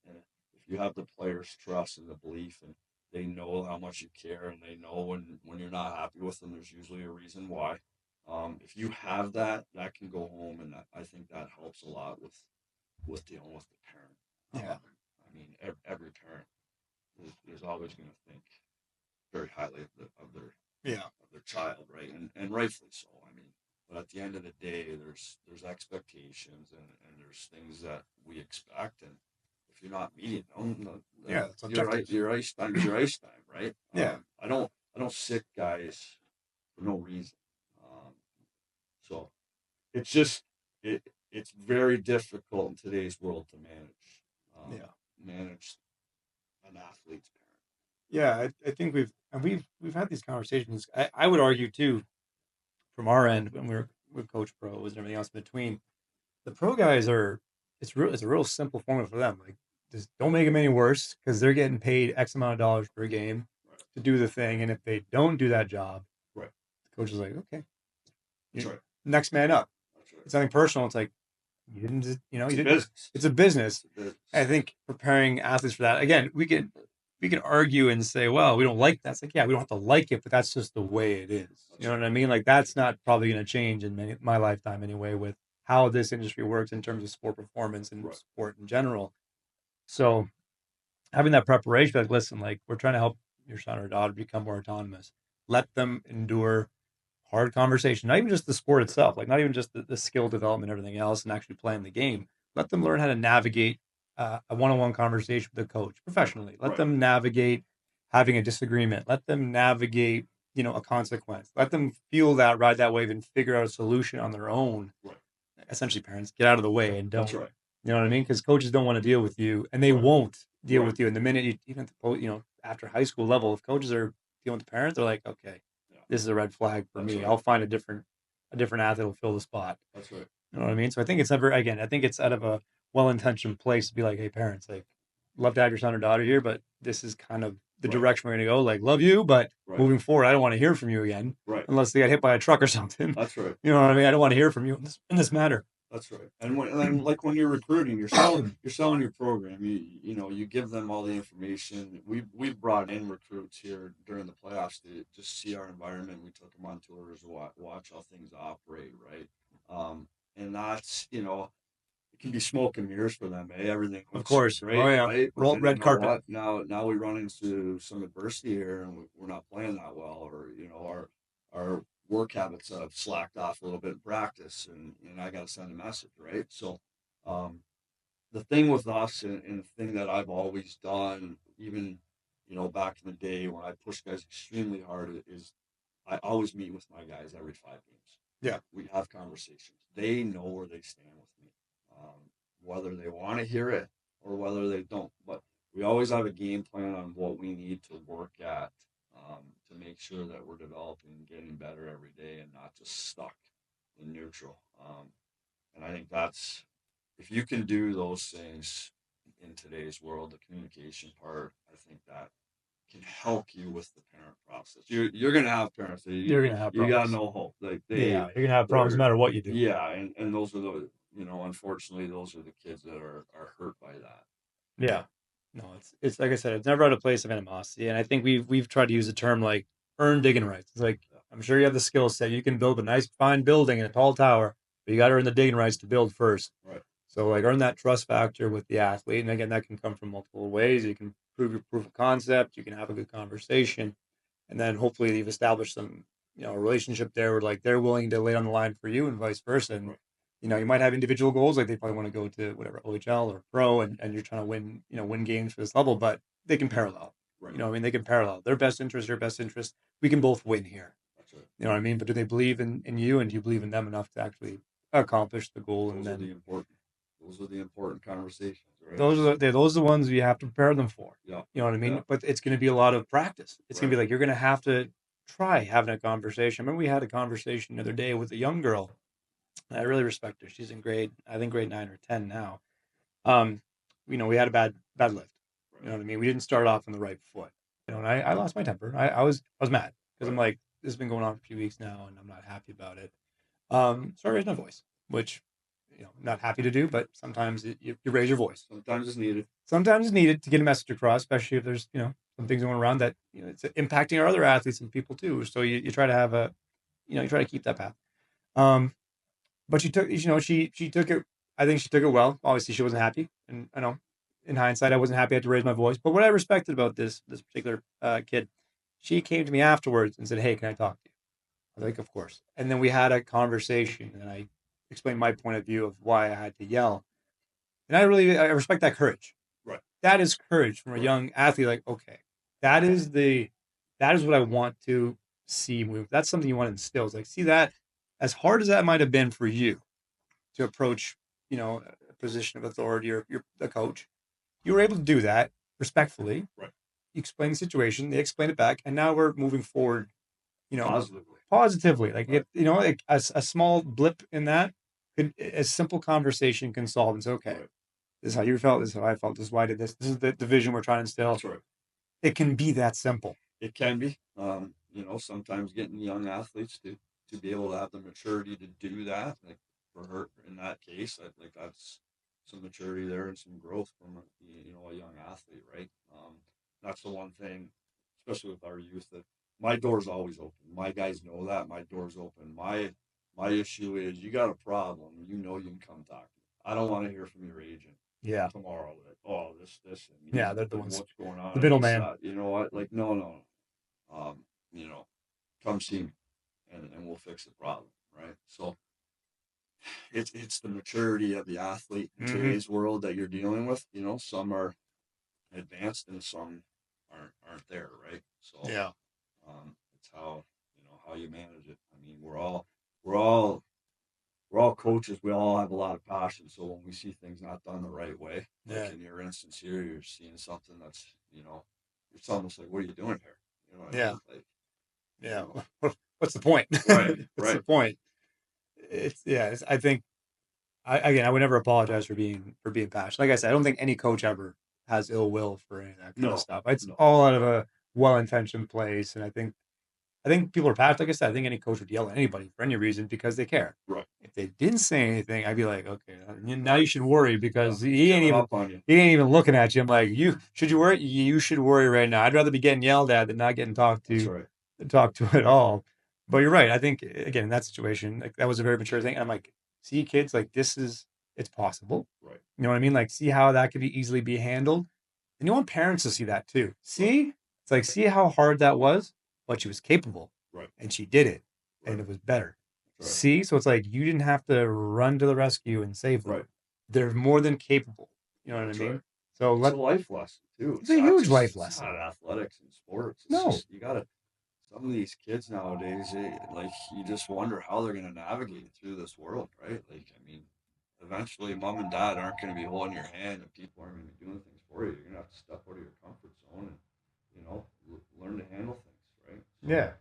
And if you have the player's trust and the belief, and they know how much you care, and they know when you're not happy with them, there's usually a reason why. If you have that, that can go home, and I think that helps a lot with dealing with the parent. Yeah. I mean, every parent is always going to think very highly of their child, right? And rightfully so. I mean, but at the end of the day, there's expectations, and there's things that we expect, and if you're not meeting them, Yeah, it's you're right. objective. Your ice time is your ice time, right? Yeah. I don't sit guys for no reason. So it's just it's very difficult in today's world to Yeah. manage an athlete's parent. Yeah. I think we've had these conversations. I would argue too, from our end when we were with Coach Pros and everything else in between. The pro guys are it's a real simple formula for them. Like, just don't make them any worse because they're getting paid X amount of dollars per game Right. to do the thing, and if they don't do that job, Right. the coach is like, okay, That's right. next man up. That's right. It's nothing personal. It's like you didn't, It's you a didn't. business. It's a business. It's a business. I think preparing athletes for that again, we can argue and say, well, we don't like that. It's like, yeah, we don't have to like it, but that's just the way it is. You know what I mean? Like, that's not probably going to change in my lifetime anyway, with how this industry works in terms of sport performance and sport in general. So having that preparation, like, listen, like, we're trying to help your son or daughter become more autonomous. Let them endure hard conversation, not even just the sport itself, like not even just the skill development, everything else, and actually playing the game. Let them learn how to navigate a one-on-one conversation with a coach professionally. Let them navigate having a disagreement. Let them navigate, a consequence. Let them feel that, ride that wave, and figure out a solution on their own. Right. Essentially, parents, get out of the way and don't. That's right. You know what I mean? Because coaches don't want to deal with you, and they won't deal with you. And the minute even after high school level, if coaches are dealing with the parents, they're like, okay, this is a red flag for me. Right. I'll find a different athlete will fill the spot. That's right. You know what I mean? So I think it's I think it's out of a well-intentioned place to be like, hey, parents, like, love to have your son or daughter here, but this is kind of the direction we're going to go. Like, love you, but moving forward, I don't want to hear from you again, unless they got hit by a truck or something. That's right. You know what I mean? I don't want to hear from you in this matter. That's right. And when you're recruiting, you're selling your program. You give them all the information. We've brought in recruits here during the playoffs to just see our environment. We took them on tours to watch how things operate, right? And that's it can be smoke and mirrors for them. Everything looks of course great, right? Red carpet. Now we run into some adversity here, and we're not playing that well, or our work habits have slacked off a little bit in practice, and I got to send a message, right? So, the thing with us, and the thing that I've always done, even back in the day when I pushed guys extremely hard, is I always meet with my guys every 5 games. Yeah, we have conversations. They know where they stand with me. whether they want to hear it or whether they don't. But we always have a game plan on what we need to work at to make sure that we're developing and getting better every day and not just stuck in neutral. And I think that's if you can do those things in today's world, the communication part, I think that can help you with the parent process. You're gonna have parents. You're gonna have You got problems. no hope. Like Yeah, you're gonna have problems no matter what you do. yeah, and those are the unfortunately those are the kids that are hurt by that. Yeah. No, it's like I said, it's never out of place of animosity. And I think we've tried to use the term like earned digging rights. It's like I'm sure you have the skill set. You can build a nice fine building and a tall tower, but you gotta earn the digging rights to build first. Right. So like earn that trust factor with the athlete. And again, that can come from multiple ways. You can prove your proof of concept, you can have a good conversation, and then hopefully you've established some, a relationship there where like they're willing to lay on the line for you and vice versa. And Right. you might have individual goals, like they probably want to go to whatever OHL or pro, and you're trying to win, win games for this level, but they can parallel. Right. I mean, they can parallel their best interest, your best interest. We can both win here. That's right. You know what I mean? But do they believe in you, and do you believe in them enough to actually accomplish the goal? Those And are then the important. Those are the important conversations, right? those are the ones you have to prepare them for. Yeah. You know what I mean? Yeah. But it's going to be a lot of practice. It's going to Right. be like you're going to have to try having a conversation. I remember we had a conversation the other day with a young girl. I really respect her. She's in I think grade 9 or 10 now. Um, we had a bad lift. You know what I mean? We didn't start off on the right foot. And I lost my temper. I was mad because I'm like, this has been going on for a few weeks now, and I'm not happy about it. So I raised my voice, which not happy to do, but sometimes you raise your voice. Sometimes it's needed. Sometimes it's needed to get a message across, especially if there's some things going around that it's impacting our other athletes and people too. So you try to have you try to keep that path. But she took, she took it. I think she took it well. Obviously, she wasn't happy, and I know, in hindsight, I wasn't happy I had to raise my voice. But what I respected about this particular kid, she came to me afterwards and said, "Hey, can I talk to you?" I was like, "Of course." And then we had a conversation, and I explained my point of view of why I had to yell. And I respect that courage. Right. That is courage from a young athlete. Like, okay, that is what I want to see move. That's something you want to instill. It's like, see that, as hard as that might have been for you to approach, a position of authority, or you're the coach, you were able to do that respectfully. Right. You explain the situation, they explain it back, and now we're moving forward, Positively. Like, right. like a small blip in that, a simple conversation can solve. And say, okay, Right. this is how you felt, this is how I felt, this is why I did this. This is the vision we're trying to instill. That's right. It can be that simple. It can be. Sometimes getting young athletes to be able to have the maturity to do that, like for her in that case, I think that's some maturity there and some growth from a young athlete, right? That's the one thing, especially with our youth, that my door's always open. My guys know that my door's open. My issue is you got a problem, you can come talk to me. I don't want to hear from your agent. Yeah. Tomorrow that this and yeah, they're the ones. What's going on? The middleman. You know what? Like no. Come see me, and we'll fix the problem, right? So it's the maturity of the athlete in today's world that you're dealing with. Some are advanced and some aren't there, right? So yeah, it's how you manage it. I mean, we're all coaches. We all have a lot of passion. So when we see things not done the right way, like in your instance here, you're seeing something that's it's almost like, what are you doing here? You know what I mean? Like, yeah. What's the point? Right. What's the point? I think I would never apologize for being passionate. Like I said, I don't think any coach ever has ill will for any of that kind of stuff. It's all out of a well-intentioned place, and I think people are passionate. Like I said, I think any coach would yell at anybody for any reason because they care. Right. If they didn't say anything, I'd be like, okay, now you should worry because he ain't even looking at you. I'm like, should you worry? You should worry right now. I'd rather be getting yelled at than not getting talked to. That's right. Talk to at all. But you're right. I think again in that situation, like that was a very mature thing. And I'm like, see, kids, like it's possible. Right. You know what I mean? Like, see how that could easily be handled. And you want parents to see that too. See, it's like, see how hard that was, but she was capable. Right. And she did it, and it was better. Right. See, so it's like you didn't have to run to the rescue and save them. Right. They're more than capable. You know what I mean? Right. So it's a life lesson too. It's a huge life lesson. It's not athletics and sports. You gotta. Some of these kids nowadays, you just wonder how they're going to navigate through this world, right? Like, I mean, eventually mom and dad aren't going to be holding your hand and people aren't going to be doing things for you. You're going to have to step out of your comfort zone and, learn to handle things, right? So, Yeah.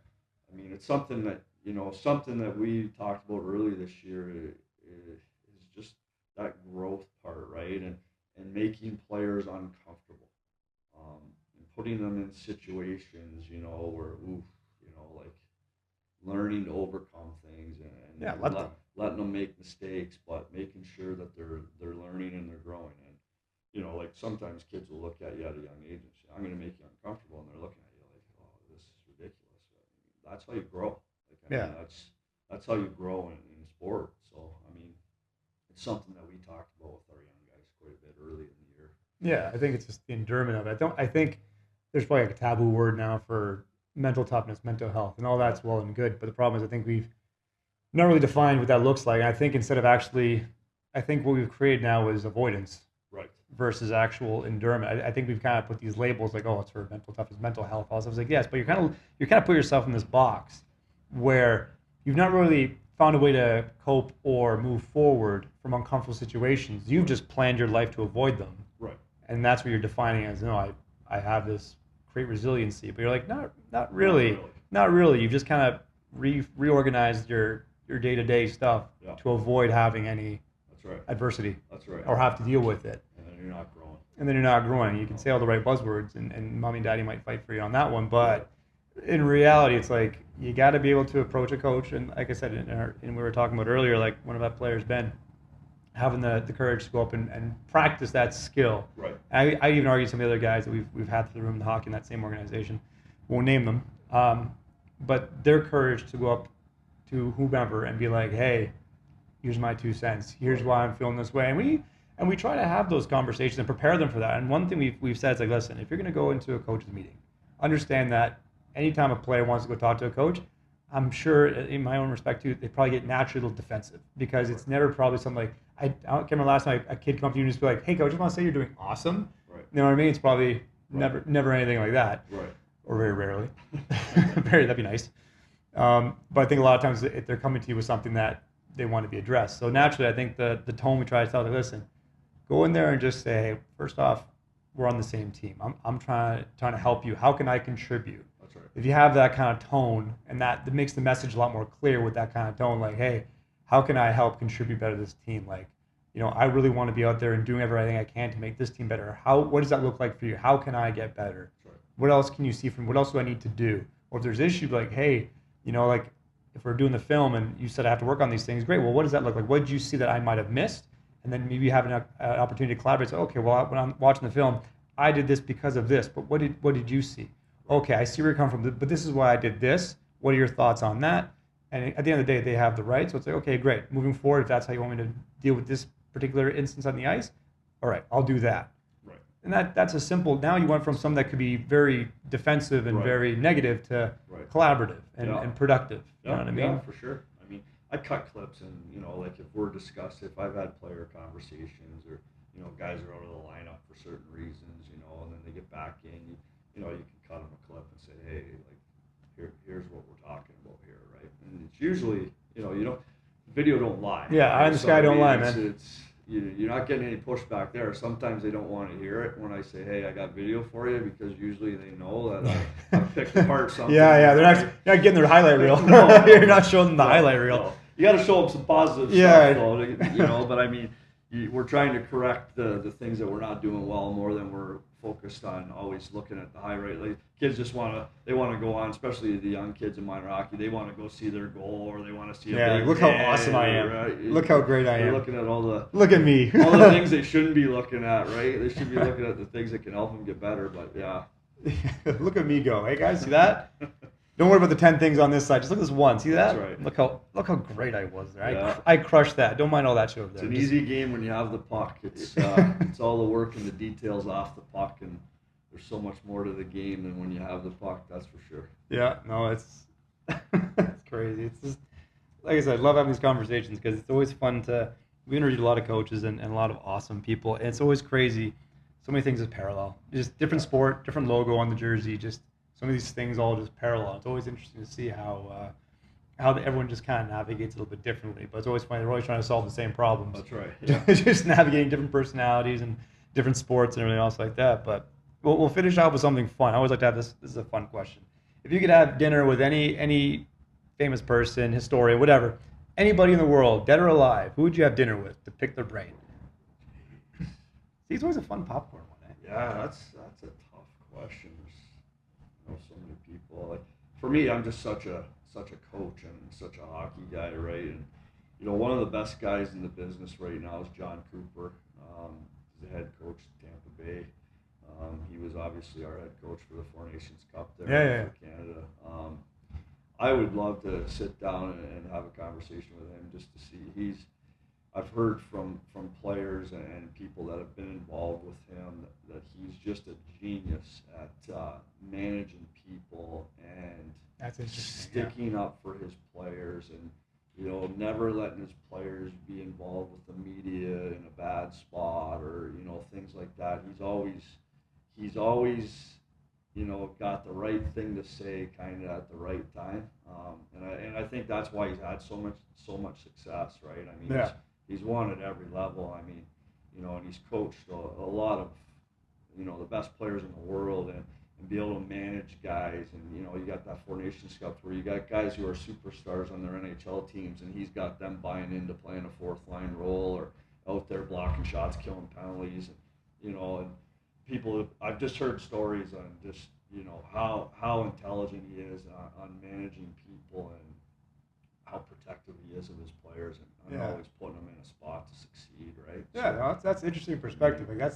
I mean, it's something that we talked about early this year is just that growth part, right? And making players uncomfortable, and putting them in situations, where, like learning to overcome things Yeah. and letting them make mistakes, but making sure that they're learning and they're growing. And like sometimes kids will look at you at a young age and say, "I'm going to make you uncomfortable," and they're looking at you like, "Oh, this is ridiculous." I mean, that's how you grow. Like, I Yeah. mean, that's how you grow in sport. So, I mean, it's something that we talked about with our young guys quite a bit early in the year. Yeah. I think it's just the endurance of it. I think there's probably like a taboo word now for mental toughness, mental health, and all that's well and good. But the problem is, I think we've not really defined what that looks like. And I think instead of actually, I think what we've created now is avoidance Right. versus actual endurance. I think we've kind of put these labels like, oh, it's for mental toughness, mental health. Also, it's like, yes, but you're kind of put yourself in this box where you've not really found a way to cope or move forward from uncomfortable situations. You've just planned your life to avoid them. Right. And that's what you're defining as, no, I have this great resiliency. But you're like, not really. Not really. You've just kind of reorganized your day-to-day stuff to avoid having any adversity. That's right. Or have to deal with it. And then you're not growing. You can say all the right buzzwords, and mommy and daddy might fight for you on that one. But in reality, it's like you got to be able to approach a coach. And like I said, and we were talking about earlier, like one of our players, Ben, having the courage to go up and practice that skill. Right. I even argue some of the other guys that we've had through the room, the hockey in that same organization, won't name them, but their courage to go up to whomever and be like, hey, here's my 2 cents. Here's why I'm feeling this way. And we try to have those conversations and prepare them for that. And one thing we've said is like, listen, if you're going to go into a coach's meeting, understand that anytime a player wants to go talk to a coach, I'm sure, in my own respect too, they probably get naturally a little defensive because it's never probably something like, I can't remember last time a kid come up to you and just be like, hey, coach, I just want to say you're doing awesome. Right. You know what I mean? It's probably never anything like that. Right. Or very rarely. That'd be nice. But I think a lot of times if they're coming to you with something that they want to be addressed. So naturally, I think the tone we try to tell them, listen, go in there and just say, hey, first off, we're on the same team. I'm trying to help you. How can I contribute? That's right. If you have that kind of tone, and that makes the message a lot more clear with that kind of tone, like, hey, how can I help contribute better to this team? Like, I really want to be out there and doing everything I can to make this team better. What does that look like for you? How can I get better? That's right. What else can you see from? What else do I need to do? Or if there's issues, like, hey, like if we're doing the film and you said I have to work on these things, great. Well, what does that look like? What did you see that I might have missed? And then maybe have an opportunity to collaborate. So, okay, well, when I'm watching the film, I did this because of this. But what did you see? Okay, I see where you come from. But this is why I did this. What are your thoughts on that? And at the end of the day, they have the right. So it's like, okay, great. Moving forward, if that's how you want me to deal with this particular instance on the ice, all right, I'll do that. Right. And that's a simple. Now you went from something that could be very defensive and very negative to collaborative and productive. You know what I mean? Yeah, for sure. I mean, I cut clips and, like if we're discussing, if I've had player conversations or, guys are out of the lineup for certain reasons, and then they get back in, you can cut them a clip and say, hey, like, here's what we're talking about here, right? And it's usually, video don't lie. Yeah, eye in the sky don't lie, man. You're not getting any pushback there. Sometimes they don't want to hear it when I say, hey, I got video for you, because usually they know that I've picked apart something. Yeah, they're not getting their highlight reel. No, You're not showing them the highlight reel. No. You got to show them some positive stuff, though, but I mean, we're trying to correct the things that we're not doing well more than we're focused on always looking at the highlight. Like, kids just want to go on, especially the young kids in minor hockey. They want to go see their goal, or they want to see a big look how awesome I am. Right? Look how great I am. They're looking at look at me. all the things they shouldn't be looking at, right? They should be looking at the things that can help them get better. But yeah, look at me go. Hey guys, see that? Don't worry about the 10 things on this side. Just look at this one. See that? That's right. Look how great I was there. Yeah. I crushed that. Don't mind all that shit over there. It's an easy game when you have the puck. It's it's all the work and the details off the puck, and there's so much more to the game than when you have the puck. That's for sure. Yeah. No, it's it's crazy. It's just, like I said, I love having these conversations because it's always fun we interviewed a lot of coaches and a lot of awesome people, and it's always crazy. So many things is parallel. Just different sport, different logo on the jersey. Just some of these things all just parallel. It's always interesting to see how how everyone just kind of navigates a little bit differently. But it's always funny. They're always trying to solve the same problems. That's right. Yeah. Just navigating different personalities and different sports and everything else like that. But we'll finish out with something fun. I always like to have this. This is a fun question. If you could have dinner with any famous person, historian, whatever, anybody in the world, dead or alive, who would you have dinner with to pick their brain? See, it's always a fun popcorn one. Eh? Yeah, that's a tough question. There's so many people. Like for me, I'm just such a coach and such a hockey guy, right? And one of the best guys in the business right now is John Cooper. He's the head coach at Tampa Bay. He was obviously our head coach for the Four Nations Cup there for Canada. I would love to sit down and have a conversation with him just to see. I've heard from players and people that have been involved with him that he's just a genius at managing people and That's interesting. sticking up for his players and never letting his players be involved with the media in a bad spot or things like that. He's always got the right thing to say kind of at the right time. And I think that's why he's had so much success, right? I mean, he's won at every level. I mean, and he's coached a lot of the best players in the world and be able to manage guys. And you got that Four Nations Cup where you got guys who are superstars on their NHL teams, and he's got them buying into playing a fourth line role or out there blocking shots, killing penalties, and people. I've just heard stories on just how intelligent he is on managing people and how protective he is of his players and always putting them in a spot to succeed, right? Yeah, no, that's interesting perspective. Like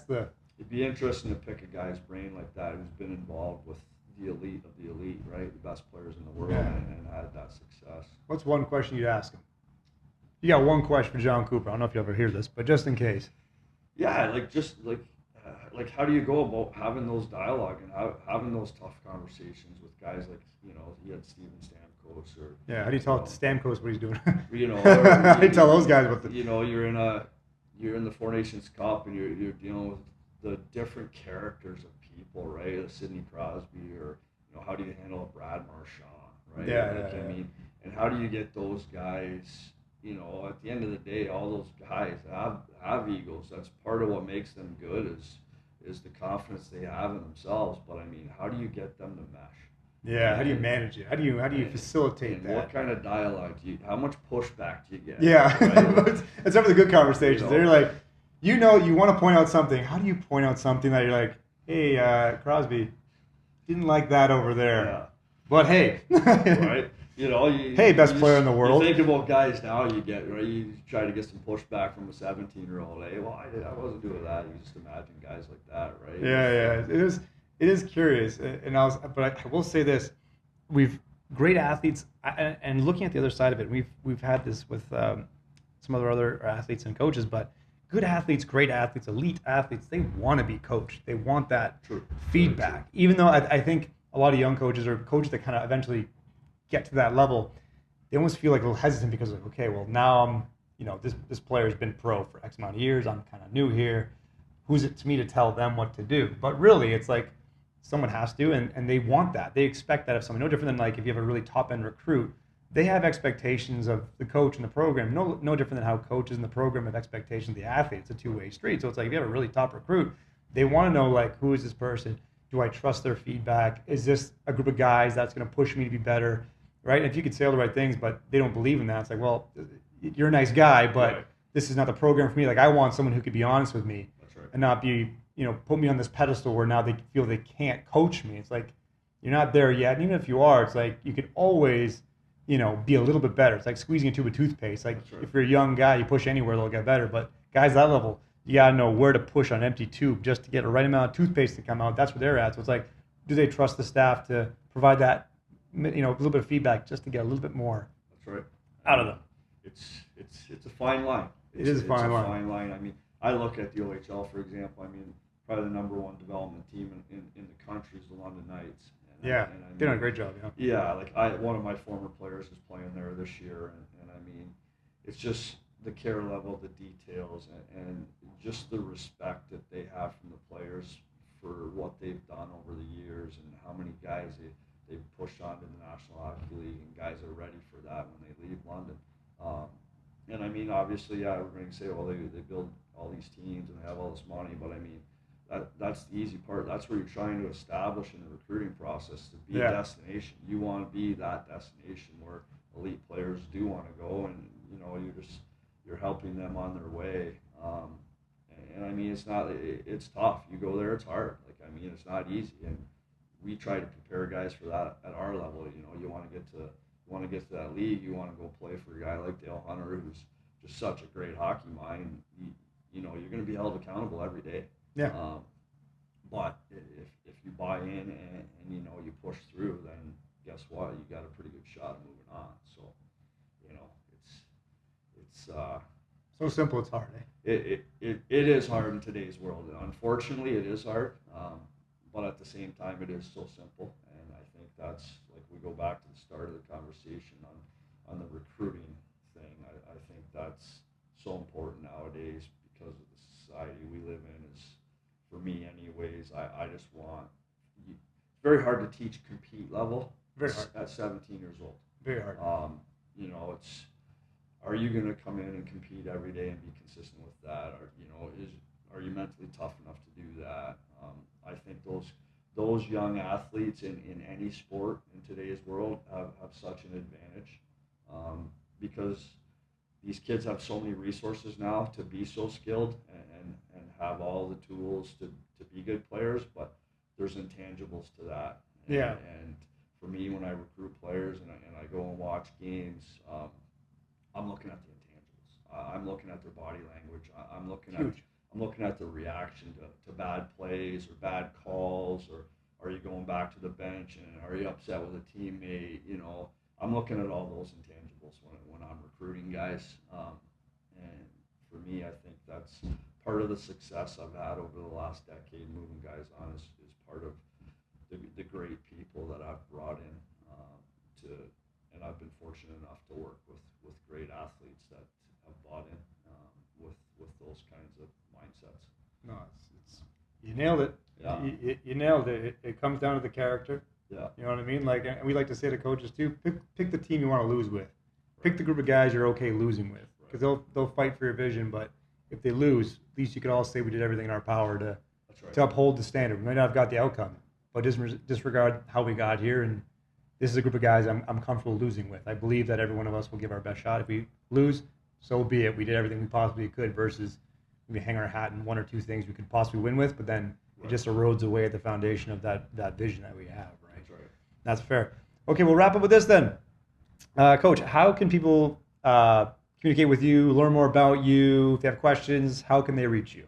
it'd be interesting to pick a guy's brain like that who's been involved with the elite of the elite, right? The best players in the world and had that success. What's one question you'd ask him? You got one question for John Cooper. I don't know if you ever hear this, but just in case. Yeah, like how do you go about having those dialogue and having those tough conversations with guys like you had Steven Stamkos or how do you tell Stamkos what he's doing? How do you tell those guys what you're in the Four Nations Cup and you're dealing with the different characters of people, right? A Sidney Crosby or how do you handle a Brad Marchand, right? I mean, and how do you get those guys? At the end of the day, all those guys have egos. That's part of what makes them good is the confidence they have in themselves. But I mean, how do you get them to mesh? Yeah, how do you manage it? How do you facilitate that? What kind of dialogue how much pushback do you get? Yeah, right? it's some of the good conversations. They're like, you want to point out something. How do you point out something that you're like, hey, Crosby, didn't like that over there. Yeah. But hey. Right? Hey, best player in the world. You think about guys now, you get, right? You try to get some pushback from a 17-year-old. Hey, well, I wasn't doing that. You just imagine guys like that, right? Yeah. It is curious. But I will say this. We've great athletes, and looking at the other side of it, we've had this with some other athletes and coaches, but good athletes, great athletes, elite athletes, they want to be coached. They want that feedback. Even though I think a lot of young coaches or coaches that kind of eventually get to that level, they almost feel like a little hesitant because of, okay, well now I'm, this player's been pro for X amount of years. I'm kind of new here. Who's it to me to tell them what to do? But really, it's like someone has to, and they want that. They expect that of someone. No different than like if you have a really top end recruit, they have expectations of the coach and the program. No different than how coaches in the program have expectations of the athlete. It's a two-way street. So it's like if you have a really top recruit, they want to know like, who is this person? Do I trust their feedback? Is this a group of guys that's going to push me to be better? Right? And if you could say all the right things, but they don't believe in that, it's like, well, you're a nice guy, but this is not the program for me. Like, I want someone who could be honest with me and not be, put me on this pedestal where now they feel they can't coach me. It's like, you're not there yet. And even if you are, it's like, you could always, be a little bit better. It's like squeezing a tube of toothpaste. Like, if you're a young guy, you push anywhere, they'll get better. But guys that level, you got to know where to push on an empty tube just to get the right amount of toothpaste to come out. That's where they're at. So it's like, do they trust the staff to provide that, a little bit of feedback just to get a little bit more out of them? It's a fine line. It is a fine line. I mean, I look at the OHL, for example. I mean, probably the number one development team in the country is the London Knights. They're doing a great job. Yeah, like one of my former players is playing there this year, and I mean, it's just the care level, the details, and just the respect that they have from the players for what they've done over the years and how many guys they've pushed on to the National Hockey League, and guys are ready for that when they leave London. And I mean, obviously, yeah, we're going to say, well, they build all these teams and they have all this money, but I mean, that's the easy part. That's where you're trying to establish in the recruiting process to be a destination. You want to be that destination where elite players do want to go, and you know, you're helping them on their way. And I mean, it's tough. You go there, it's hard. Like, I mean, it's not easy, and we try to prepare guys for that at our level. You know, you want to get to that league. You want to go play for a guy like Dale Hunter, who's just such a great hockey mind. You know, you're going to be held accountable every day. Yeah. But if you buy in and you know you push through, then guess what? You got a pretty good shot of moving on. So, you know, it's so simple. It's hard. It is hard in today's world. Unfortunately, it is hard. But at the same time, it is so simple. And I think that's, like, we go back to the start of the conversation on the recruiting thing. I think that's so important nowadays because of the society we live in. Is, for me anyways, I just want, it's very hard to teach compete level Very hard. at 17 years old. Very hard. You know, are you going to come in and compete every day and be consistent with that? Or, you know, are you mentally tough enough to do that? I think those young athletes in any sport in today's world have such an advantage because these kids have so many resources now to be so skilled and have all the tools to be good players, but there's intangibles to that. And for me, when I recruit players and I go and watch games, I'm looking at the intangibles. I'm looking at their body language. I'm looking at their reaction to bad plays or bad calls, or are you going back to the bench and are you upset with a teammate? You know, I'm looking at all those intangibles when I'm recruiting guys. And for me, I think that's part of the success I've had over the last decade moving guys on is part of the great people that I've brought in and I've been fortunate enough to work with great athletes that have bought in with those kinds of mindsets. No, it's you nailed it. Yeah. You nailed it. It comes down to the character. Yeah. You know what I mean? Like, we like to say to coaches too, pick the team you want to lose with. Pick the group of guys you're okay losing with, because they'll fight for your vision. But if they lose, at least you could all say we did everything in our power to uphold the standard. We might not have got the outcome, but disregard how we got here. And this is a group of guys I'm comfortable losing with. I believe that every one of us will give our best shot. If we lose, so be it. We did everything we possibly could versus we hang our hat in one or two things we could possibly win with, but then it just erodes away at the foundation of that vision that we have, right? That's right. That's fair. Okay, we'll wrap up with this then. Coach, how can people communicate with you, learn more about you? If they have questions, how can they reach you?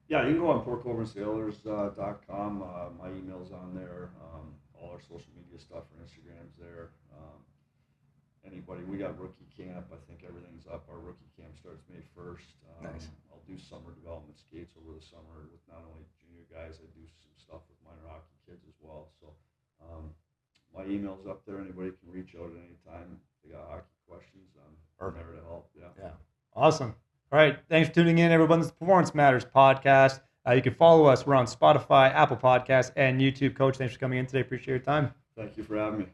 Yeah, you can go on PortColborneSailors.com. My email's on there. All our social media stuff, our Instagram's there. We got rookie camp. I think everything's up. Our rookie camp starts May 1st. Nice. I'll do summer development skates over the summer with not only junior guys. I do some stuff with minor hockey kids as well. So my email's up there. Anybody can reach out at any time if they got hockey questions. I'm there to help. Yeah. Awesome. All right. Thanks for tuning in, everyone. This is the Performance Matters podcast. You can follow us. We're on Spotify, Apple Podcasts, and YouTube. Coach, thanks for coming in today. Appreciate your time. Thank you for having me.